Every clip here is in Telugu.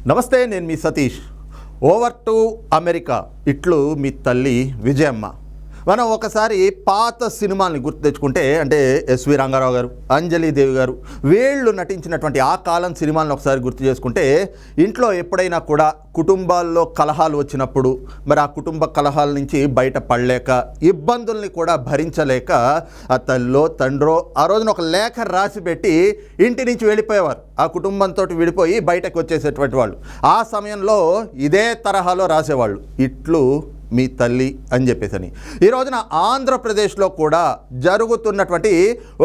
నమస్తే, నేను మీ సతీష్. Over to America. ఇట్లు మీ తల్లి విజయమ్మ. మనం ఒకసారి పాత సినిమాల్ని గుర్తు తెచ్చుకుంటే, అంటే ఎస్వి రంగారావు గారు, అంజలీదేవి గారు వీళ్ళు నటించినటువంటి ఆ కాలం సినిమాలను ఒకసారి గుర్తు చేసుకుంటే, ఇంట్లో ఎప్పుడైనా కూడా కుటుంబాల్లో కలహాలు వచ్చినప్పుడు, మరి ఆ కుటుంబ కలహాల నుంచి బయట పడలేక, ఇబ్బందుల్ని కూడా భరించలేక ఆ తల్లో తండ్రో ఆ రోజున ఒక లేఖ రాసి పెట్టి ఇంటి నుంచి వెళ్ళిపోయేవారు. ఆ కుటుంబంతో విడిపోయి బయటకు వచ్చేసేటువంటి వాళ్ళు. ఆ సమయంలో ఇదే తరహాలో రాసేవాళ్ళు, ఇట్లు మీ తల్లి అని చెప్పేసని. ఈ రోజున ఆంధ్రప్రదేశ్లో కూడా జరుగుతున్నటువంటి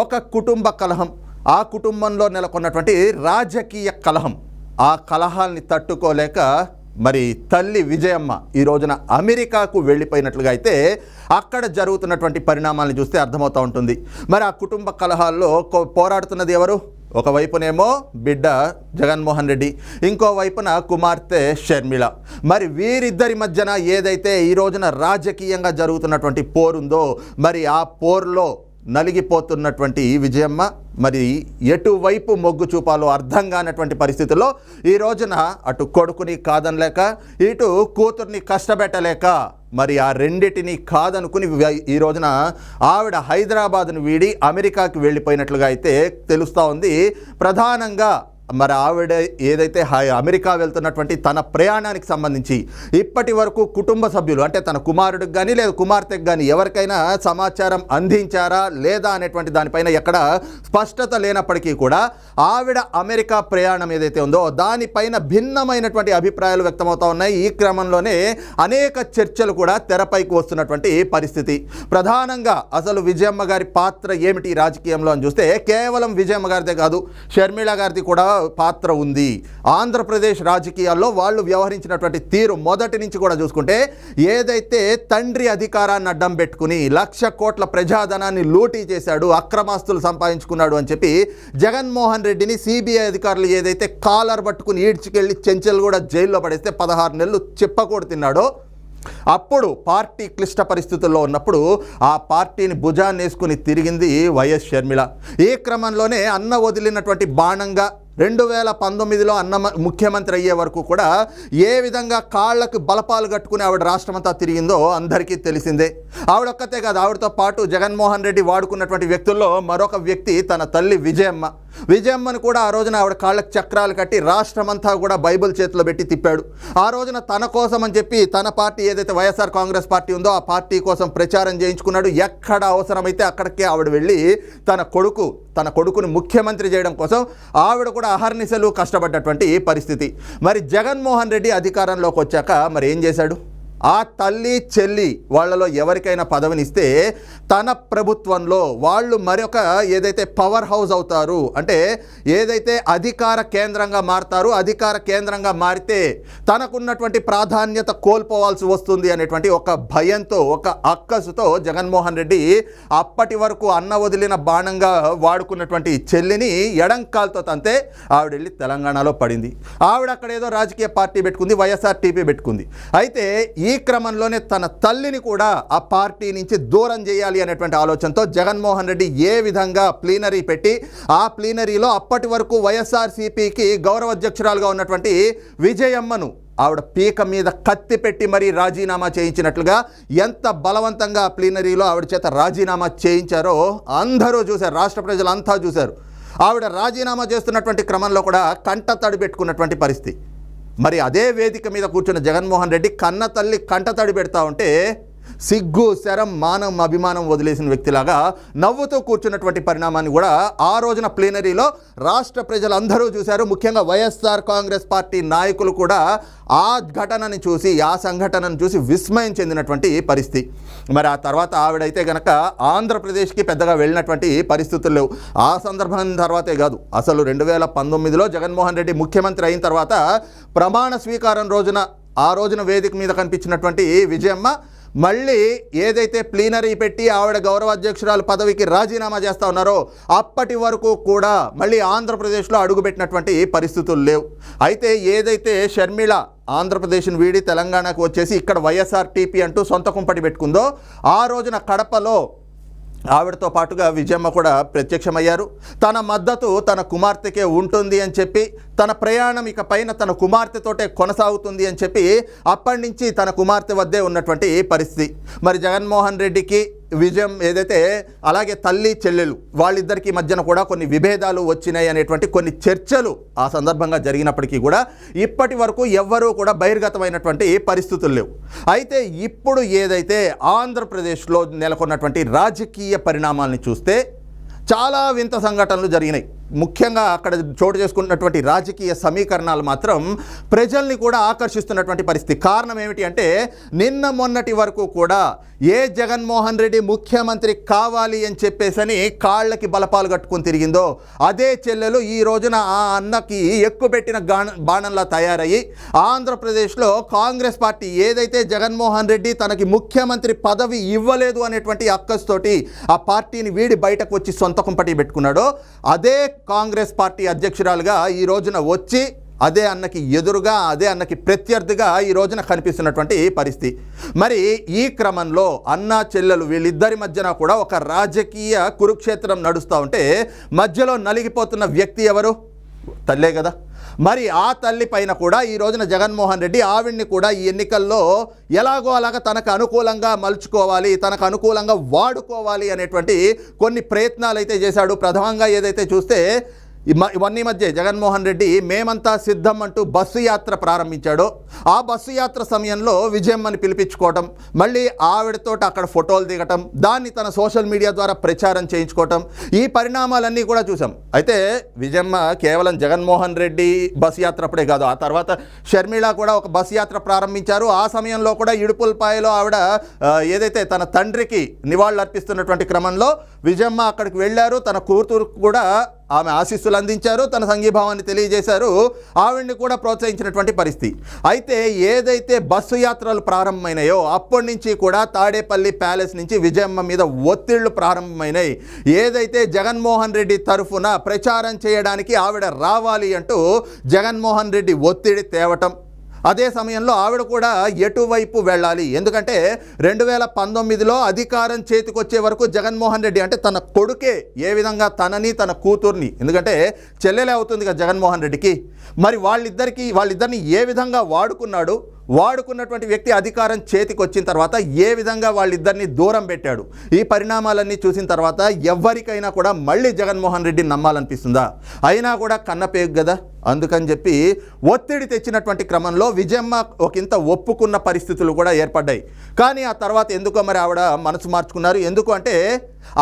ఒక కుటుంబ కలహం, ఆ కుటుంబంలో నెలకొన్నటువంటి రాజకీయ కలహం, ఆ కలహాల్ని తట్టుకోలేక మరి తల్లి విజయమ్మ ఈ రోజున అమెరికాకు వెళ్ళిపోయినట్లుగా అయితే అక్కడ జరుగుతున్నటువంటి పరిణామాలను చూస్తే అర్థమవుతూ ఉంటుంది. మరి ఆ కుటుంబ కలహాల్లో పోరాడుతున్నది ఎవరు? ఒకవైపునేమో బిడ్డ జగన్మోహన్ రెడ్డి, ఇంకో వైపున కుమార్తె షర్మిల. మరి వీరిద్దరి మధ్యన ఏదైతే ఈ రోజున రాజకీయంగా జరుగుతున్నటువంటి పోరుందో, మరి ఆ పోరులో నలిగిపోతున్నటువంటి విజయమ్మ మరి ఎటువైపు మొగ్గు చూపాలో అర్థం కానటువంటి పరిస్థితుల్లో ఈ రోజున అటు కొడుకుని కాదనలేక, ఇటు కూతుర్ని కష్టపెట్టలేక, మరి ఆ రెండిటిని కాదనుకుని ఈ రోజున ఆవిడ హైదరాబాద్ను వీడి అమెరికాకి వెళ్ళిపోయినట్లుగా అయితే తెలుస్తూ ఉంది. ప్రధానంగా మరి ఆవిడ ఏదైతే అమెరికా వెళ్తున్నటువంటి తన ప్రయాణానికి సంబంధించి ఇప్పటి వరకు కుటుంబ సభ్యులు, అంటే తన కుమారుడికి కానీ లేదా కుమార్తెకి కానీ ఎవరికైనా సమాచారం అందించారా లేదా అనేటువంటి దానిపైన ఎక్కడ స్పష్టత లేనప్పటికీ కూడా ఆవిడ అమెరికా ప్రయాణం ఏదైతే ఉందో దానిపైన భిన్నమైనటువంటి అభిప్రాయాలు వ్యక్తమవుతూ ఉన్నాయి. ఈ క్రమంలోనే అనేక చర్చలు కూడా తెరపైకి వస్తున్నటువంటి పరిస్థితి. ప్రధానంగా అసలు విజయమ్మ గారి పాత్ర ఏమిటి రాజకీయంలో అని చూస్తే, కేవలం విజయమ్మ గారిదే కాదు, షర్మిల గారిది కూడా పాత్ర ఉంది. ఆంధ్రప్రదేశ్ రాజకీయాల్లో వాళ్ళు వ్యవహరించినటువంటి తీరు మొదటి నుంచి కూడా చూసుకుంటే, ఏదైతే తండ్రి అధికారాన్ని అడ్డం పెట్టుకుని 1,00,000 కోట్ల ప్రజాధనాన్ని లూటీ చేశాడు, అక్రమాస్తులు సంపాదించుకున్నాడు అని చెప్పి జగన్మోహన్ రెడ్డిని సిబిఐ అధికారులు ఏదైతే కాలర్ పట్టుకుని ఈడ్చుకెళ్ళి చెంచల్ కూడా జైల్లో పడేస్తే 16 నెలలు చెప్పకూడ తిన్నాడో, అప్పుడు పార్టీ క్లిష్ట పరిస్థితుల్లో ఉన్నప్పుడు ఆ పార్టీని భుజాన్ని వేసుకుని తిరిగింది వైఎస్ షర్మిల. ఈ క్రమంలోనే అన్న వదిలినటువంటి బాణంగా 2019లో అన్న ముఖ్యమంత్రి అయ్యే వరకు కూడా ఏ విధంగా కాళ్లకు బలపాలు కట్టుకుని ఆవిడ రాష్ట్రమంతా తిరిగిందో అందరికీ తెలిసిందే. ఆవిడొక్కతే కాదు, ఆవిడతో పాటు జగన్మోహన్ రెడ్డి వాడుకున్నటువంటి వ్యక్తుల్లో మరొక వ్యక్తి తన తల్లి విజయమ్మ. విజయమ్మను కూడా ఆ రోజున ఆవిడ కాళ్ళకు చక్రాలు కట్టి రాష్ట్రమంతా కూడా బైబిల్ చేతిలో పెట్టి తిప్పాడు. ఆ రోజున తన కోసం అని చెప్పి తన పార్టీ ఏదైతే వైఎస్ఆర్ కాంగ్రెస్ పార్టీ ఉందో ఆ పార్టీ కోసం ప్రచారం చేయించుకున్నాడు. ఎక్కడ అవసరమైతే అక్కడికే ఆవిడ వెళ్ళి తన కొడుకుని ముఖ్యమంత్రి చేయడం కోసం ఆవిడ కూడా అహర్నిశలు కష్టపడ్డటువంటి పరిస్థితి. మరి జగన్మోహన్ రెడ్డి అధికారంలోకి వచ్చాక మరి ఏం చేశాడు? ఆ తల్లి చెల్లి వాళ్ళలో ఎవరికైనా పదవినిస్తే తన ప్రభుత్వంలో వాళ్ళు మరొక ఏదైతే పవర్ హౌస్ అవుతారు, అంటే ఏదైతే అధికార కేంద్రంగా మారుతారు, అధికార కేంద్రంగా మారితే తనకున్నటువంటి ప్రాధాన్యత కోల్పోవాల్సి వస్తుంది అనేటువంటి ఒక భయంతో, ఒక అక్కసుతో జగన్మోహన్ రెడ్డి అప్పటి వరకు అన్న వదిలిన బాణంగా వాడుకున్నటువంటి చెల్లిని ఎడంకాల్తో తంతే ఆవిడ వెళ్ళి తెలంగాణలో పడింది. ఆవిడ అక్కడ ఏదో రాజకీయ పార్టీ పెట్టుకుంది, వైఎస్ఆర్టీపీ పెట్టుకుంది. అయితే ఈ క్రమంలోనే తన తల్లిని కూడా ఆ పార్టీ నుంచి దూరం చేయాలి అనేటువంటి ఆలోచనతో జగన్మోహన్ రెడ్డి ఏ విధంగా ప్లీనరీ పెట్టి, ఆ ప్లీనరీలో అప్పటి వరకు వైఎస్ఆర్సీపీకి గౌరవ అధ్యక్షురాలుగా ఉన్నటువంటి విజయమ్మను ఆవిడ పీక మీద కత్తి పెట్టి మరీ రాజీనామా చేయించినట్లుగా, ఎంత బలవంతంగా ఆ ప్లీనరీలో ఆవిడ చేత రాజీనామా చేయించారో అందరూ చూశారు, రాష్ట్ర ప్రజలంతా చూశారు. ఆవిడ రాజీనామా చేస్తున్నటువంటి క్రమంలో కూడా కంటతడి పెట్టుకున్నటువంటి పరిస్థితి. మరి అదే వేదిక మీద కూర్చున్న జగన్మోహన్ రెడ్డి కన్న తల్లి కంటతడి పెడతా ఉంటే సిగ్గు, శరం, మానం, అభిమానం వదిలేసిన వ్యక్తిలాగా నవ్వుతూ కూర్చున్నటువంటి పరిణామాన్ని కూడా ఆ రోజున ప్లీనరీలో రాష్ట్ర ప్రజలందరూ చూశారు. ముఖ్యంగా వైఎస్ఆర్ కాంగ్రెస్ పార్టీ నాయకులు కూడా ఆ ఘటనని చూసి, ఆ సంఘటనను చూసి విస్మయం చెందినటువంటి పరిస్థితి. మరి ఆ తర్వాత ఆవిడైతే కనుక ఆంధ్రప్రదేశ్కి పెద్దగా వెళ్ళినటువంటి పరిస్థితులు లేవు. ఆ సందర్భం తర్వాతే కాదు, అసలు 2019లో జగన్మోహన్ రెడ్డి ముఖ్యమంత్రి అయిన తర్వాత ప్రమాణ స్వీకారం రోజున, ఆ రోజున వేదిక మీద కనిపించినటువంటి విజయమ్మ మళ్ళీ ఏదైతే ప్లీనరీ పెట్టి ఆవిడ గౌరవ అధ్యక్షురాలు పదవికి రాజీనామా చేస్తూ ఉన్నారో అప్పటి వరకు కూడా మళ్ళీ ఆంధ్రప్రదేశ్లో అడుగుపెట్టినటువంటి పరిస్థితులు లేవు. అయితే ఏదైతే షర్మిల ఆంధ్రప్రదేశ్ను వీడి తెలంగాణకు వచ్చేసి ఇక్కడ వైఎస్ఆర్టీపీ అంటూ సొంత కుంపటి పెట్టుకుందో, ఆ రోజున కడపలో ఆవిడతో పాటుగా విజయమ్మ కూడా ప్రత్యక్షమయ్యారు. తన మద్దతు తన కుమార్తెకే ఉంటుంది అని చెప్పి, తన ప్రయాణం ఇక పైన తన కుమార్తెతోటే కొనసాగుతుంది అని చెప్పి అప్పటి నుంచి తన కుమార్తె వద్దే ఉన్నటువంటి పరిస్థితి. మరి జగన్మోహన్ రెడ్డికి విజయం ఏదైతే, అలాగే తల్లి చెల్లెలు వాళ్ళిద్దరికీ మధ్యన కూడా కొన్ని విభేదాలు వచ్చినాయి అనేటువంటి కొన్ని చర్చలు ఆ సందర్భంగా జరిగినప్పటికీ కూడా ఇప్పటి వరకు ఎవ్వరూ కూడా బహిర్గతమైనటువంటి పరిస్థితులు లేవు. అయితే ఇప్పుడు ఏదైతే ఆంధ్రప్రదేశ్లో నెలకొన్నటువంటి రాజకీయ పరిణామాలని చూస్తే చాలా వింత సంఘటనలు జరిగినాయి. ముఖ్యంగా అక్కడ చోటు చేసుకున్నటువంటి రాజకీయ సమీకరణాలు మాత్రం ప్రజల్ని కూడా ఆకర్షిస్తున్నటువంటి పరిస్థితి. కారణం ఏమిటి అంటే, నిన్న మొన్నటి వరకు కూడా ఏ జగన్మోహన్ రెడ్డి ముఖ్యమంత్రి కావాలి అని చెప్పేసని కాళ్ళకి బలపాలు కట్టుకుని తిరిగిందో అదే చెల్లెలు ఈ రోజున ఆ అన్నకి ఎక్కుపెట్టిన బాణంలా తయారయ్యి ఆంధ్రప్రదేశ్లో కాంగ్రెస్ పార్టీ ఏదైతే జగన్మోహన్ రెడ్డి తనకి ముఖ్యమంత్రి పదవి ఇవ్వలేదు అనేటువంటి అక్కస్తోటి ఆ పార్టీని వీడి బయటకు వచ్చి సొంత కుంపటి పెట్టుకున్నాడో అదే కాంగ్రెస్ పార్టీ అధ్యక్షురాలుగా ఈ రోజున వచ్చి అదే అన్నకి ఎదురుగా, అదే అన్నకి ప్రత్యర్థిగా ఈ రోజున కనిపిస్తున్నటువంటి పరిస్థితి. మరి ఈ క్రమంలో అన్నా చెల్లెలు వీళ్ళిద్దరి మధ్యన కూడా ఒక రాజకీయ కురుక్షేత్రం నడుస్తూ ఉంటే మధ్యలో నలిగిపోతున్న వ్యక్తి ఎవరు? తల్లే కదా. మరి ఆ తల్లి పైన కూడా ఈ రోజున జగన్మోహన్ రెడ్డి ఆవిడ్ని కూడా ఈ ఎన్నికల్లో ఎలాగో అలాగా తనకు అనుకూలంగా మలుచుకోవాలి, తనకు అనుకూలంగా వాడుకోవాలి అనేటువంటి కొన్ని ప్రయత్నాలు అయితే చేశాడు. ప్రథమంగా ఏదైతే చూస్తే ఇవన్నీ మధ్య జగన్మోహన్ రెడ్డి మేమంతా సిద్ధం అంటూ బస్సు యాత్ర ప్రారంభించాడో ఆ బస్సు యాత్ర సమయంలో విజయమ్మని పిలిపించుకోవటం, మళ్ళీ ఆవిడతో అక్కడ ఫోటోలు దిగటం, దాన్ని తన సోషల్ మీడియా ద్వారా ప్రచారం చేయించుకోవటం, ఈ పరిణామాలన్నీ కూడా చూసాం. అయితే విజయమ్మ కేవలం జగన్మోహన్ రెడ్డి బస్సు యాత్ర అప్పుడే కాదు, ఆ తర్వాత షర్మిళ కూడా ఒక బస్సు యాత్ర ప్రారంభించారు. ఆ సమయంలో కూడా ఇడుపులపాయలో ఆవిడ ఏదైతే తన తండ్రికి నివాళులు అర్పిస్తున్నటువంటి క్రమంలో విజయమ్మ అక్కడికి వెళ్ళారు. తన కూతురు కూడా ఆమె ఆశీస్సులు అందించారు, తన సంఘీభావాన్ని తెలియజేశారు, ఆవిడ్ని కూడా ప్రోత్సహించినటువంటి పరిస్థితి. అయితే ఏదైతే బస్సు యాత్రలు ప్రారంభమైనాయో అప్పటి నుంచి కూడా తాడేపల్లి ప్యాలెస్ నుంచి విజయమ్మ మీద ఒత్తిళ్లు ప్రారంభమైనాయి. ఏదైతే జగన్మోహన్ రెడ్డి తరఫున ప్రచారం చేయడానికి ఆవిడ రావాలి అంటూ జగన్మోహన్ రెడ్డి ఒత్తిడి తేవటం, అదే సమయంలో ఆవిడ కూడా ఎటువైపు వెళ్ళాలి, ఎందుకంటే 2019లో అధికారం చేతికొచ్చే వరకు జగన్మోహన్ రెడ్డి అంటే తన కొడుకే ఏ విధంగా తనని తన కూతుర్ని, ఎందుకంటే చెల్లెలే అవుతుంది కదా జగన్మోహన్ రెడ్డికి, మరి వాళ్ళిద్దరిని ఏ విధంగా వాడుకున్నటువంటి వ్యక్తి అధికారం చేతికి వచ్చిన తర్వాత ఏ విధంగా వాళ్ళిద్దరిని దూరం పెట్టాడు. ఈ పరిణామాలన్నీ చూసిన తర్వాత ఎవరికైనా కూడా మళ్ళీ జగన్మోహన్ రెడ్డిని నమ్మాలనిపిస్తుందా? అయినా కూడా కన్నపేగు కదా. అందుకని చెప్పి ఒత్తిడి తెచ్చినటువంటి క్రమంలో విజయమ్మ ఒకంత ఒప్పుకున్న పరిస్థితులు కూడా ఏర్పడ్డాయి. కానీ ఆ తర్వాత ఎందుకో మరి ఆవిడ మనసు మార్చుకున్నారు. ఎందుకు అంటే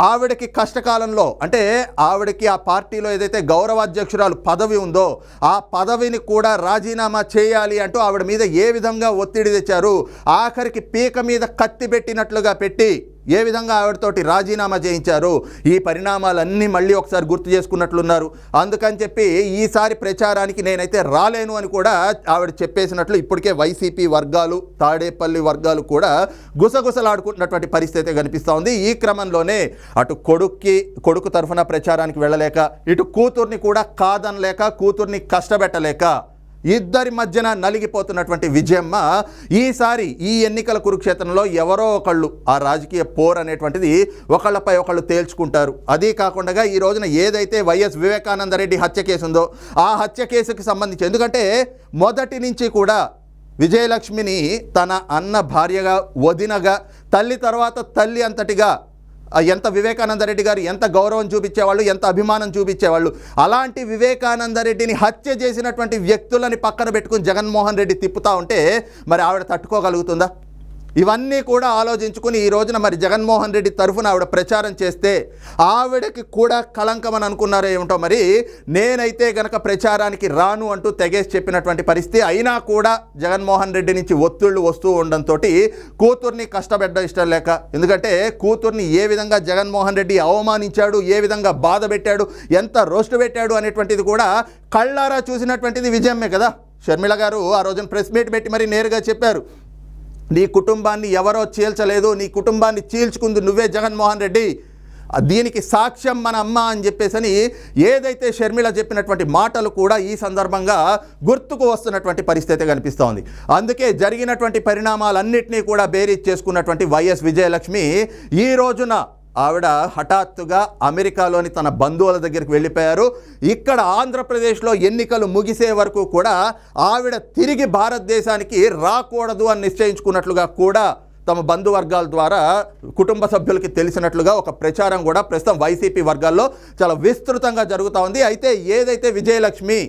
ఆవిడకి కష్టకాలంలో, అంటే ఆవిడకి ఆ పార్టీలో ఏదైతే గౌరవాధ్యక్షురాలు పదవి ఉందో ఆ పదవిని కూడా రాజీనామా చేయాలి అంటూ ఆవిడ మీద ఏ విధంగా ఒత్తిడి తెచ్చారు, ఆఖరికి పీక మీద కత్తి పెట్టినట్లుగా పెట్టి ఏ విధంగా ఆవిడతోటి రాజీనామా చేయించారు, ఈ పరిణామాలన్నీ మళ్ళీ ఒకసారి గుర్తు చేసుకున్నట్లున్నారు. అందుకని చెప్పి ఈసారి ప్రచారానికి నేనైతే రాలేను అని కూడా ఆవిడ చెప్పేసినట్లు ఇప్పటికే వైసీపీ వర్గాలు, తాడేపల్లి వర్గాలు కూడా గుసగుసలాడుకుంటున్నటువంటి పరిస్థితి కనిపిస్తూ ఉంది. ఈ క్రమంలోనే అటు కొడుకు తరఫున ప్రచారానికి వెళ్ళలేక, ఇటు కూతుర్ని కూడా కాదనలేక, కూతుర్ని కష్టపెట్టలేక ఇద్దరి మధ్యన నలిగిపోతున్నటువంటి విజయమ్మ ఈసారి ఈ ఎన్నికల కురుక్షేత్రంలో ఎవరో ఒకళ్ళు ఆ రాజకీయ పోర్ అనేటువంటిది ఒకళ్ళపై ఒకళ్ళు తేల్చుకుంటారు. అదీ కాకుండా ఈ రోజున ఏదైతే వైఎస్ వివేకానందరెడ్డి హత్య కేసు ఉందో ఆ హత్య కేసుకి సంబంధించి, ఎందుకంటే మొదటి నుంచి కూడా విజయలక్ష్మిని తన అన్న భార్యగా, వదినగా, తల్లి తర్వాత తల్లి అంతటిగా ఎంత వివేకానందరెడ్డి గారు ఎంత గౌరవం చూపించేవాళ్ళు, ఎంత అభిమానం చూపించేవాళ్ళు. అలాంటి వివేకానందరెడ్డిని హత్య చేసినటువంటి వ్యక్తులని పక్కన పెట్టుకుని జగన్మోహన్ రెడ్డి తిప్పుతూ ఉంటే మరి ఆవిడ తట్టుకోగలుగుతుందా? ఇవన్నీ కూడా ఆలోచించుకుని ఈ రోజున మరి జగన్మోహన్ రెడ్డి తరఫున ఆవిడ ప్రచారం చేస్తే ఆవిడకి కూడా కళంకం అని అనుకున్నారో ఏమిటో. మరి నేనైతే గనక ప్రచారానికి రాను అంటూ తెగేసి చెప్పినటువంటి పరిస్థితి అయినా కూడా జగన్మోహన్ రెడ్డి నుంచి ఒత్తిళ్లు వస్తూ ఉండడంతో కూతుర్ని కష్టపెట్టడం ఇష్టం లేక, ఎందుకంటే కూతుర్ని ఏ విధంగా జగన్మోహన్ రెడ్డి అవమానించాడు, ఏ విధంగా బాధ పెట్టాడు, ఎంత రోస్టు పెట్టాడు అనేటువంటిది కూడా కళ్ళారా చూసినటువంటిది విజయమ్మే కదా. షర్మిల గారు ఆ రోజున ప్రెస్ మీట్ పెట్టి మరి నేరుగా చెప్పారు, నీ కుటుంబాన్ని ఎవరో చీల్చలేదు, నీ కుటుంబాన్ని చీల్చుకుంది నువ్వే జగన్మోహన్ రెడ్డి, దీనికి సాక్ష్యం మన అమ్మ అని చెప్పేసని ఏదైతే షర్మిల చెప్పినటువంటి మాటలు కూడా ఈ సందర్భంగా గుర్తుకు వస్తున్నటువంటి పరిస్థితి కనిపిస్తోంది. అందుకే జరిగినటువంటి పరిణామాలన్నింటినీ కూడా బేరీజ్ చేసుకున్నటువంటి వైఎస్ విజయలక్ష్మి ఈ రోజున ఆవిడ హఠాత్తుగా అమెరికాలోని తన బంధువుల దగ్గరికి వెళ్ళిపోయారు. ఇక్కడ ఆంధ్రప్రదేశ్లో ఎన్నికలు ముగిసే వరకు కూడా ఆవిడ తిరిగి భారతదేశానికి రాకూడదు అని నిశ్చయించుకున్నట్లుగా కూడా తమ బంధువర్గాల ద్వారా కుటుంబ సభ్యులకి తెలిసినట్లుగా ఒక ప్రచారం కూడా ప్రస్తుతం వైసీపీ వర్గాల్లో చాలా విస్తృతంగా జరుగుతూ ఉంది. అయితే ఏదైతే విజయలక్ష్మి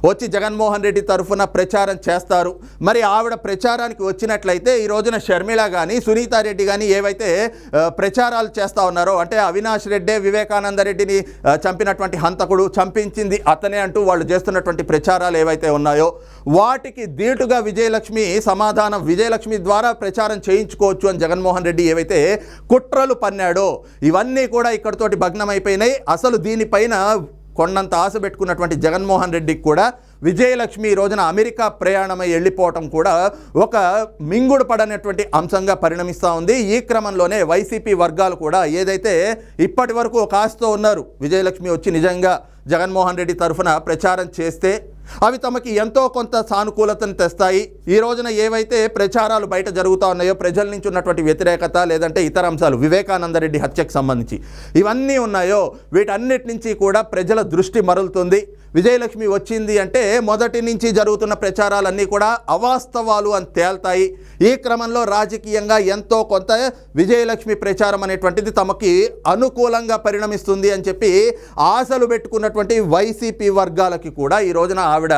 వచ్చి జగన్మోహన్ రెడ్డి తరఫున ప్రచారం చేస్తారు, మరి ఆవిడ ప్రచారానికి వచ్చినట్లయితే ఈ రోజున షర్మిల కానీ సునీతారెడ్డి కానీ ఏవైతే ప్రచారాలు చేస్తూ ఉన్నారో, అంటే అవినాష్ రెడ్డే వివేకానంద రెడ్డిని చంపినటువంటి హంతకుడు, చంపించింది అతనే అంటూ వాళ్ళు చేస్తున్నటువంటి ప్రచారాలు ఏవైతే ఉన్నాయో వాటికి ధీటుగా విజయలక్ష్మి ద్వారా ప్రచారం చేయించుకోవచ్చు అని జగన్మోహన్ రెడ్డి ఏవైతే కుట్రలు పన్నాడో ఇవన్నీ కూడా ఇక్కడితోటి భగ్నమైపోయినాయి. అసలు దీనిపైన కొండంత ఆశ పెట్టుకున్నటువంటి జగన్మోహన్ రెడ్డికి కూడా విజయలక్ష్మి ఈ రోజున అమెరికా ప్రయాణమై వెళ్ళిపోవటం కూడా ఒక మింగుడు పడనటువంటి అంశంగా పరిణమిస్తూ ఉంది. ఈ క్రమంలోనే వైసీపీ వర్గాలు కూడా ఏదైతే ఇప్పటి వరకు ఒక ఆశతో ఉన్నారు, విజయలక్ష్మి వచ్చి నిజంగా జగన్మోహన్ రెడ్డి తరఫున ప్రచారం చేస్తే అవి తమకి ఎంతో కొంత సానుకూలతను తెస్తాయి, ఈ రోజున ఏవైతే ప్రచారాలు బయట జరుగుతూ ఉన్నాయో ప్రజల నుంచి ఉన్నటువంటి వ్యతిరేకత లేదంటే ఇతర అంశాలు వివేకానంద రెడ్డి హత్యకు సంబంధించి ఇవన్నీ ఉన్నాయో వీటన్నిటి నుంచి కూడా ప్రజల దృష్టి మరలుతుంది. విజయలక్ష్మి వచ్చింది అంటే మొదటి నుంచి జరుగుతున్న ప్రచారాలన్నీ కూడా అవాస్తవాలు అని తేల్తాయి. ఈ క్రమంలో రాజకీయంగా ఎంతో కొంత విజయలక్ష్మి ప్రచారం అనేటువంటిది తమకి అనుకూలంగా పరిణమిస్తుంది అని చెప్పి ఆశలు పెట్టుకున్నటువంటి వైసీపీ వర్గాలకి కూడా ఈ రోజున ఆవిడ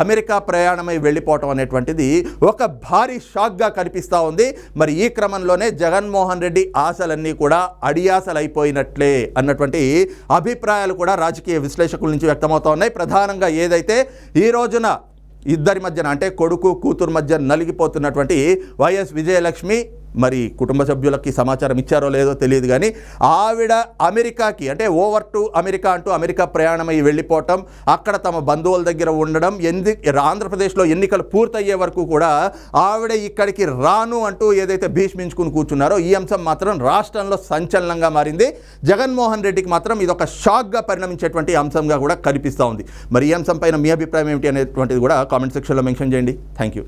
అమెరికా ప్రయాణమై వెళ్ళిపోవటం అనేటువంటిది ఒక భారీ షాక్గా కనిపిస్తూ ఉంది. మరి ఈ క్రమంలోనే జగన్మోహన్ రెడ్డి ఆశలన్నీ కూడా అడియాసలైపోయినట్లే అన్నటువంటి అభిప్రాయాలు కూడా రాజకీయ విశ్లేషకుల నుంచి వ్యక్తమవుతూ ఉన్నాయి. ప్రధానంగా ఏదైతే ఈ రోజున ఇద్దరి మధ్యన అంటే కొడుకు కూతురు మధ్య నలిగిపోతున్నటువంటి వైఎస్ విజయలక్ష్మి మరి కుటుంబ సభ్యులకి సమాచారం ఇచ్చారో లేదో తెలియదు, కానీ ఆవిడ అమెరికాకి అంటే ఓవర్ టు అమెరికా అంటూ అమెరికా ప్రయాణమై వెళ్ళిపోవటం, అక్కడ తమ బంధువుల దగ్గర ఉండడం, ఆంధ్రప్రదేశ్లో ఎన్నికలు పూర్తయ్యే వరకు కూడా ఆవిడ ఇక్కడికి రాను అంటూ ఏదైతే భీష్మించుకుని కూర్చున్నారో ఈ అంశం మాత్రం రాష్ట్రంలో సంచలనంగా మారింది. జగన్మోహన్ రెడ్డికి మాత్రం ఇది ఒక షాక్గా పరిణమించేటువంటి అంశంగా కూడా కనిపిస్తూ ఉంది. మరి ఈ అంశం పైన మీ అభిప్రాయం ఏమిటి అనేటువంటిది కూడా కామెంట్ సెక్షన్లో మెన్షన్ చేయండి. Thank you.